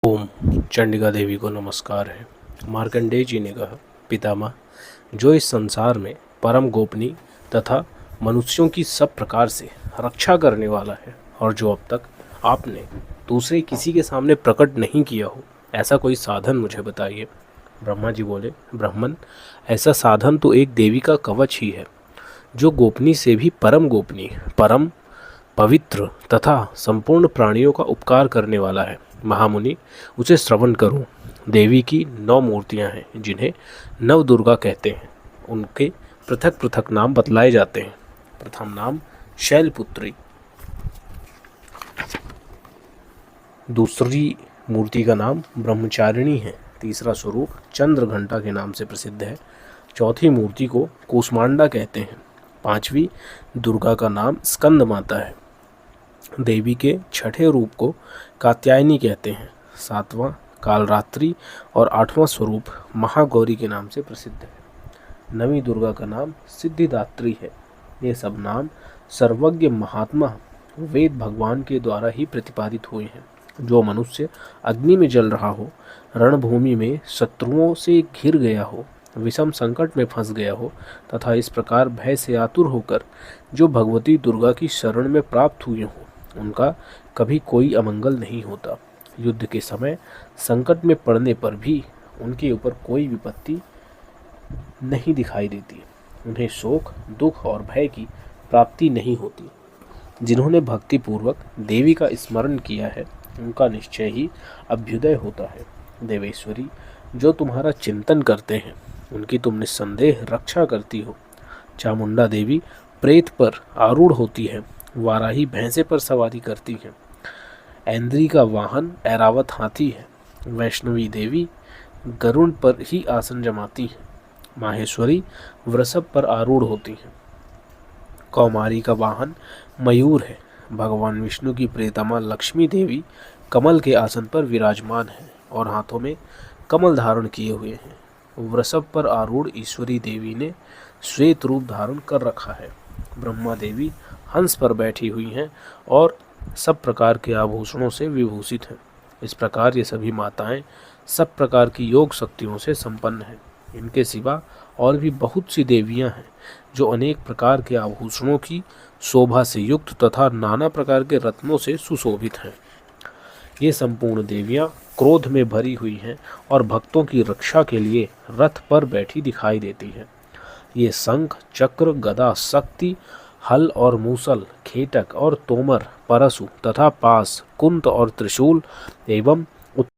ओम चंडिका देवी को नमस्कार है। मार्कंडेय जी ने कहा, पितामह, जो इस संसार में परम गोपनीय तथा मनुष्यों की सब प्रकार से रक्षा करने वाला है और जो अब तक आपने दूसरे किसी के सामने प्रकट नहीं किया हो, ऐसा कोई साधन मुझे बताइए। ब्रह्मा जी बोले, ब्राह्मण, ऐसा साधन तो एक देवी का कवच ही है, जो गोपनीय से भी परम गोपनीय, परम पवित्र तथा संपूर्ण प्राणियों का उपकार करने वाला है। महामुनि, उसे श्रवण करो। देवी की 9 मूर्तियां हैं, जिन्हें नव दुर्गा कहते हैं। उनके पृथक पृथक नाम बतलाए जाते हैं। प्रथम नाम शैलपुत्री, दूसरी मूर्ति का नाम ब्रह्मचारिणी है, तीसरा स्वरूप चंद्र घंटा के नाम से प्रसिद्ध है, चौथी मूर्ति को कूष्मांडा कहते हैं, पांचवी दुर्गा का नाम स्कंद माता है, देवी के छठे रूप को कात्यायनी कहते हैं, सातवां कालरात्रि और आठवां स्वरूप महागौरी के नाम से प्रसिद्ध है। नवीं दुर्गा का नाम सिद्धिदात्री है। ये सब नाम सर्वज्ञ महात्मा वेद भगवान के द्वारा ही प्रतिपादित हुए हैं। जो मनुष्य अग्नि में जल रहा हो, रणभूमि में शत्रुओं से घिर गया हो, विषम संकट में फंस गया हो तथा इस प्रकार भय से आतुर होकर जो भगवती दुर्गा की शरण में प्राप्त हुए हो, उनका कभी कोई अमंगल नहीं होता। युद्ध के समय संकट में पड़ने पर भी उनके ऊपर कोई विपत्ति नहीं दिखाई देती। उन्हें शोक, दुख और भय की प्राप्ति नहीं होती। जिन्होंने भक्ति पूर्वक देवी का स्मरण किया है, उनका निश्चय ही अभ्युदय होता है। देवेश्वरी, जो तुम्हारा चिंतन करते हैं, उनकी तुम निस्संदेह रक्षा करती हो। चामुंडा देवी प्रेत पर आरूढ़ होती है, वाराही भैंसे पर सवारी करती है, ऐन्द्री का वाहन ऐरावत हाथी है, वैष्णवी देवी गरुड़ पर ही आसन जमाती है, माहेश्वरी वृषभ पर आरूढ़ होती है, कौमारी का वाहन मयूर है, भगवान विष्णु की प्रियतमा लक्ष्मी देवी कमल के आसन पर विराजमान है और हाथों में कमल धारण किए हुए हैं। वृषभ पर आरूढ़ ईश्वरी देवी ने श्वेत रूप धारण कर रखा है। ब्रह्मा देवी हंस पर बैठी हुई हैं और सब प्रकार के आभूषणों से विभूषित हैं। इस प्रकार ये सभी माताएं सब प्रकार की योग शक्तियों से संपन्न हैं। इनके सिवा और भी बहुत सी देवियां हैं, जो अनेक प्रकार के आभूषणों की शोभा से युक्त तथा नाना प्रकार के रत्नों से सुशोभित हैं। ये संपूर्ण देवियां क्रोध में भरी हुई हैं और भक्तों की रक्षा के लिए रथ पर बैठी दिखाई देती हैं। ये शंख, चक्र, गदा, शक्ति, हल और मूसल, खेटक और तोमर, परशु तथा पास, कुंत और त्रिशूल एवं